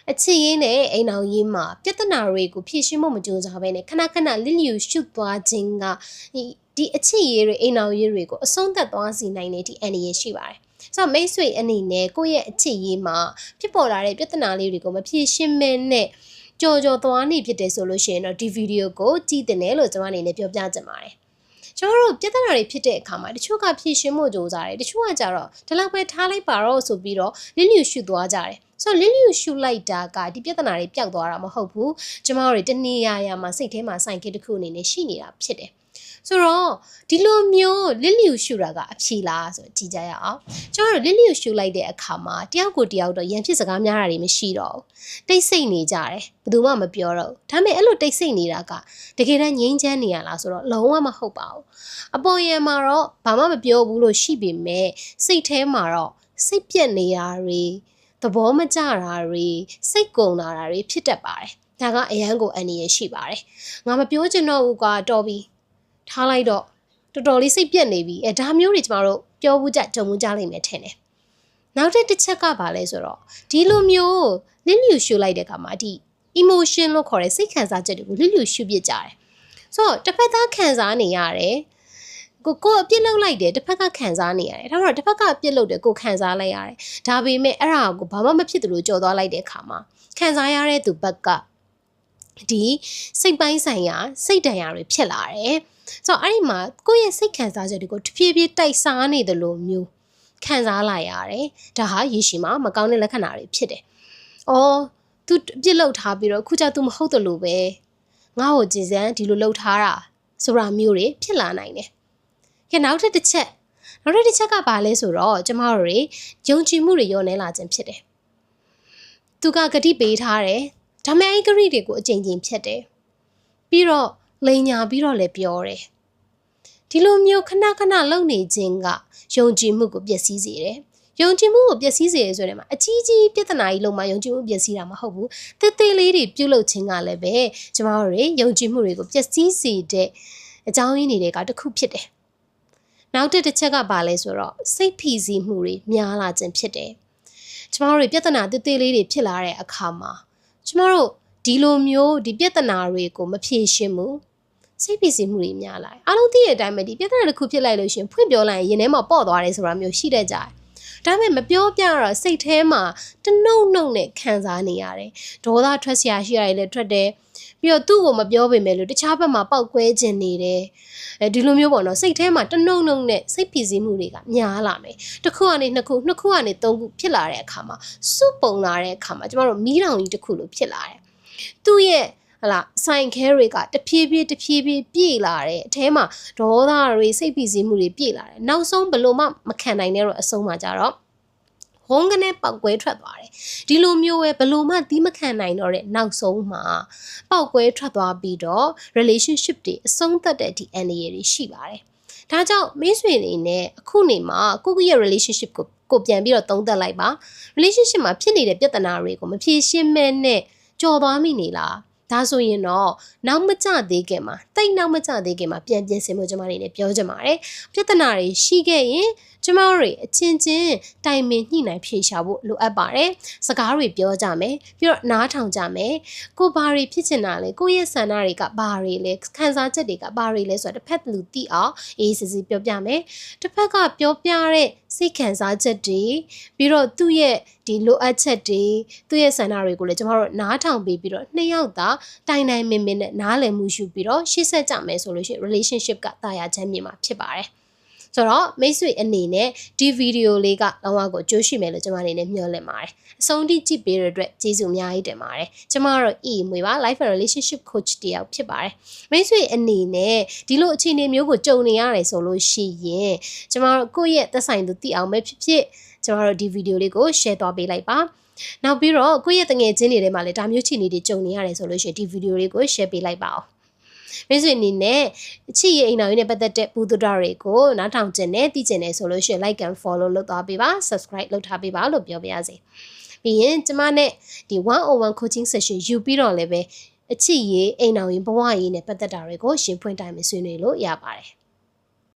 အချစ်ရေးနဲ့အိမ်အောင်ရေးမှာပြဿနာတွေကိုဖြေရှင်းဖို့မကြိုးစားဘဲနဲ့ခဏခဏလစ်လျူရှုသွားခြင်းကဒီအချစ်ရေးတွေအိမ်အောင်ရေးတွေကိုအဆုံးသတ်သွားစေနိုင်တဲ့ဒီအန္တရာယ်ရှိပါတယ်ဆိုတော့မိတ်ဆွေအနေနဲ့ကိုယ့်ရဲ့အချစ်ရေးမှာဖြစ်ပေါ်လာတဲ့ပြဿနာလေးတွေကိုမဖြေရှင်းမဲနဲ့ကြော်သွားနေဖြစ်တယ်ဆိုလို့ရှိရင်တော့ဒီဗီဒီယိုကိုကြည့်တင်တယ်လို့ကျွန်မအနေနဲ့ပြောပြချင်ပါတယ်ကျွန်တော်တို့ပြဿနာတွေဖြစ်တဲ့အခါမှာတချို့ကဖြေရှင်းမှုကြိုးစားတယ်တချို့ကကြတော့ဒီလောက်ပဲထားလိုက်ပါတော့ဆိုပြီးတော့လစ်လျူရှုသွားကြတယ်ဆိုတော့လစ်လျူရှုလိုက်တာကဒီပြဿနာတွေပျောက်သွားတာမဟုတ်ဘူးကျွန်တော်တို့တနေ့ရမှာစိတ်ထဲမှာစိုင်ကိတစ်ခုအနေနဲ့ရှိနေတာဖြစ်တယ်ဆိုတော့ဒီလိုမျိုးလစ်လျူရှုတာကအဖြေလားဆိုကြည့်ကြရအောင်ကျွန်တော်တို့လစ်လျူရှုလိုက်တဲ့အခါမှာတယောက်ကိုတယောက်တော့ရန်ဖြစ်စကားများတာတွေမရှိတော့ဘူးတိတ်ဆိတ်နေကြတယ်ဘယ်သူမှမပြောတော့ဘူးဒါပေမဲ့အဲ့လိုတိတ်ဆိတ်နေတာကတကယ်တမ်းငြိမ်းချမ်းနေရလားဆိုတော့လုံးဝမဟုတ်ပါဘူးအပေါ်ရံမှာတော့ဘာမှမပြောဘူးလို့ရှိပေမဲ့စိတ်ထဲမှာတော့စိတ်ပြက်နေတာတွေသဘောမကျတာတွေစိတ်ကုန်လာတာတွေဖြစ်တတ်ပါတယ်ဒါကအရန်ကိုအန္တရာယ်ရှိပါတယ်ငါမပြောချင်တော့ဘူးကွာတော်ပြီထားလိုက်တော့တော်တော်လေးစိတ်ပြက်နေပြီဒါမျိုးတွေကျမတို့ပြောဘူးကြကြုံမှုကြလိမ့်မယ်ထင်တယ်နောက်တစ်ချက်ကပါလဲဆိုတော့ဒီလိုမျိုးလစ်လျူရှုလိုက်တဲ့အခါမှာဒီ emotion လို့ခေါ်တဲ့စိတ်ခံစားချက်တွေကိုလစ်လျူရှုပြစ်ကြတယ်ဆိုတော့တစ်ဖက်သားခံစားနေရတယ်ကိုအပြစ်လုပ်လိုက်တယ်တစ်ဖက်ကခံစားနေရတယ်ဒါတော့တစ်ဖက်ကအပြစ်လုပ်တယ်ကိုခံစားလိုက်ရတယ်ဒါပေမဲ့အဲ့ဒါကိုဘာမှမဖြစ်သလိုကြော်သွားလိုက်တဲ့အခါမှာခံစားရတဲ့သူဘက်ကဒီစိတ်ပိုင်းဆိုင်ရာစိတ်ဒဏ်ရာတွေဖြစ်လာတယ်ဆိုတော့အဲ့ဒီမှာကိုယ့်ရဲ့စိတ်ခံစားချက်တွေကိုတဖြည်းဖြည်းတိုက်စားနေတယ်လို့မျိုးခံစားလာရတယ်ဒါဟာရေရှည်မှာမကောင်းတဲ့လက္ခဏာတွေဖြစ်တယ်။အော် तू ပြစ်လောက်ထားပြီးတော့ခုကျ तू မဟုတ်တယ်လို့ပဲငါ့ကိုကြည်စမ်းဒီလိုလှုပ်ထားတာဆိုတာမျိုးတွေဖြစ်လာနိုင်တယ်။ကဲနောက်တစ်ချက်ကဘာလဲဆိုတော့ကျမတို့တွေယုံကြည်မှုတွေရောနေလာခြင်းဖြစ်တယ်။ तू ကဂတိပေးထားတယ်ဒါပေမဲ့အဲ့ဂတိတွေကိုအကြိမ်ကြိမ်ဖြတ်တယ်။ပြီးတော့လိန်ညာပြီးတော့လည်းပြောတယ်ဒီလိုမျိုးခဏလုံနေခြင်းကယုံကြည်မှုကိုပျက်စီးစေတယ်ယုံကြည်မှုကိုပျက်စီးစေရဆိုတဲ့မှာအကြီးပြဿနာကြီးလုံးမှာယုံကြည်မှုပျက်စီးတာမဟုတ်ဘူးသေးလေးတွေပြုတ်လုခြင်းကလည်းပဲကျမတို့တွေယုံကြည်မှုတွေကိုပျက်စီးစေတဲ့အကြောင်းရင်းတွေကတစ်ခုဖြစ်တယ်နောက်တစ်ချက်ကဘာလဲဆိုတော့စိတ်ဖိစီးမှုတွေများလာခြင်းဖြစ်တယ်ကျမတို့တွေပြဿနာသေးလေးတွေဖြစ်လာတဲ့အခါမှာကျမတို့ဒီလိုမျိုးဒီပြဿနာတွေကိုမဖြေရှင်းဘူးစိတ်ဖိစီးမှုတွေများလာအားလုံးသိတဲ့အတိုင်းပဲဒီပြဿနာတစ်ခုဖြစ်လိုက်လို့ရှင်ဖွင့်ပြောလိုက်ရင်ရင်ထဲမှာပေါ့သွားတယ်ဆိုတာမျိုးရှိတတ်ကြတယ်ဒါပေမဲ့မပြောပြတော့စိတ်ထဲမှာတနှုတ်နဲ့ခံစားနေရတယ်ဒေါသထွက်စရာရှိရတယ်လည်းထွက်တယ်ပြီးတော့သူ့ကိုမပြောပေမဲ့လို့တခြားဘက်မှာပောက်ကွဲခြင်းနေတယ်ဒီလိုမျိုးပေါ့နော်စိတ်ထဲမှာတနှုတ်နဲ့စိတ်ဖိစီးမှုတွေကများလာမယ်တစ်ခုကနေနှစ်ခုကနေသုံးခုဖြစ်လာတဲ့အခါမှာစုပုံလာတဲ့အခါမှာကျမတို့မီးတောင်ကြီးတစ်ခုလိုဖြစ်လာတယ်သူ့ရဲ့ဆိုင်ခဲတွေကတဖြည်းဖြည်းပြေးလာတယ်အထဲမှာဒေါသတွေစိတ်ဖိစီးမှုတွေပြေးလာတယ်နောက်ဆုံးဘလို့မှမခံနိုင်တဲ့တော့အဆုံးမှာကြတော့ဝုန်းကနေပောက်ကွဲထွက်သွားတယ်ဒီလိုမျိုးပဲဘလို့မှသီးမခံနိုင်တော့တဲ့နောက်ဆုံးမှာပောက်ကွဲထွက်သွားပြီးတော့ relationship တွေအဆုံးသတ်တဲ့ဒီ energy တွေရှိပါတယ်ဒါကြောင့်မိတ်ဆွေတွေနဲ့အခုနေမှာကိုယ့်ရဲ့ relationship ကိုပြန်ပြီးတော့သုံးသပ်လိုက်ပါ relationship မှာဖြစ်နေတဲ့ပြဿနာတွေကိုမဖြေရှင်းမဲနဲ့ကြော်သွားမိနေလားဒါဆိုရင်တော့နောက်မကျသေးခင်မှာပြန်ပြင်ဆင်ဖို့ကျွန်မအနေနဲ့ပြောချင်ပါတယ်ပြဿနာတွေရှိခဲ့ရင်ကျမတို့အချင်းချင်းတိုင်ပင်ညှိနှိုင်းဖြေရှာဖို့လိုအပ်ပါတယ်စကားတွေပြောကြမယ်ပြီးတော့နားထောင်ကြမယ်ကိုဘာတွေဖြစ်ချင်တာလဲကိုရဲ့ဆန္ဒတွေကဘာတွေလဲခံစားချက်တွေကဘာတွေလဲဆိုတော့တစ်ဖက်လူသိအောင်အေးစစ်စစ်ပြောပြမယ်တစ်ဖက်ကပြောပြတဲ့စိတ်ခံစားချက်တွေပြီးတော့သူ့ရဲ့ဒီလိုအပ်ချက်တွေသူ့ရဲ့ဆန္ဒတွေကိုလည်းကျမတို့နားထောင်ပြီးတော့နှစ်ယောက်သာတိုင်မင်နဲ့နားလည်မှုယူပြီးတော့ရှေ့ဆက်ကြမယ်ဆိုလို့ရှိရင် relationship ကတာယာချမ်းမြေမှာဖြစ်ပါတယ်ဆိုတော့မိတ်ဆွေအနေနဲ့ဒီဗီဒီယိုလေးကလုံးဝကိုကြိုးရှိမယ်လို့ကျွန်မအနေနဲ့မျှော်လင့်ပါတယ်အဆုံးထိကြည့်ပေးတဲ့အတွက်ကျေးဇူးအများကြီးတင်ပါတယ်ကျွန်မကတော့အီမွေပါ life and relationship coach တယောက်ဖြစ်ပါတယ်မိတ်ဆွေအနေနဲ့ဒီလိုအခြေအနေမျိုးကိုကြုံနေရတယ်ဆိုလို့ရှိရင်ကျွန်မတို့ကိုယ့်ရဲ့သက်ဆိုင်သူသိအောင်ပဲဖြစ်ကျွန်တော်တို့ဒီဗီဒီယိုလေးကို share သွားပေးလိုက်ပါနောက်ပြီးတော့ကိုယ့်ရဲ့တငယ်ချင်းတွေထဲမှာလည်းဒါမျိုးအခြေအနေတွေကြုံနေရတယ်ဆိုလို့ရှိရင်ဒီဗီဒီယိုလေးကို share ပေးလိုက်ပါအောင်မိတ်ဆွေအနေနဲ့အချစ်ရဲ့အိမ်တော်ကြီးနဲ့ပတ်သက်တဲ့ဘူးတူတာတွေကိုနားထောင်ကျင်နဲ့သိကျင်နေဆိုလို့ရှိရင် like and follow လုပ်သွားပေးပါ subscribe လုပ်ထားပေးပါလို့ပြောပြရစီပြီးရင်ကျမနဲ့ဒီ101 coaching session ယူပြီးတော့လည်းပဲအချစ်ရဲ့အိမ်တော်ကြီးဘဝရေးနဲ့ပတ်သက်တာတွေကိုရှင်းဖွင့်တိုင်မဆွေးနွေးလို့ရပါတယ်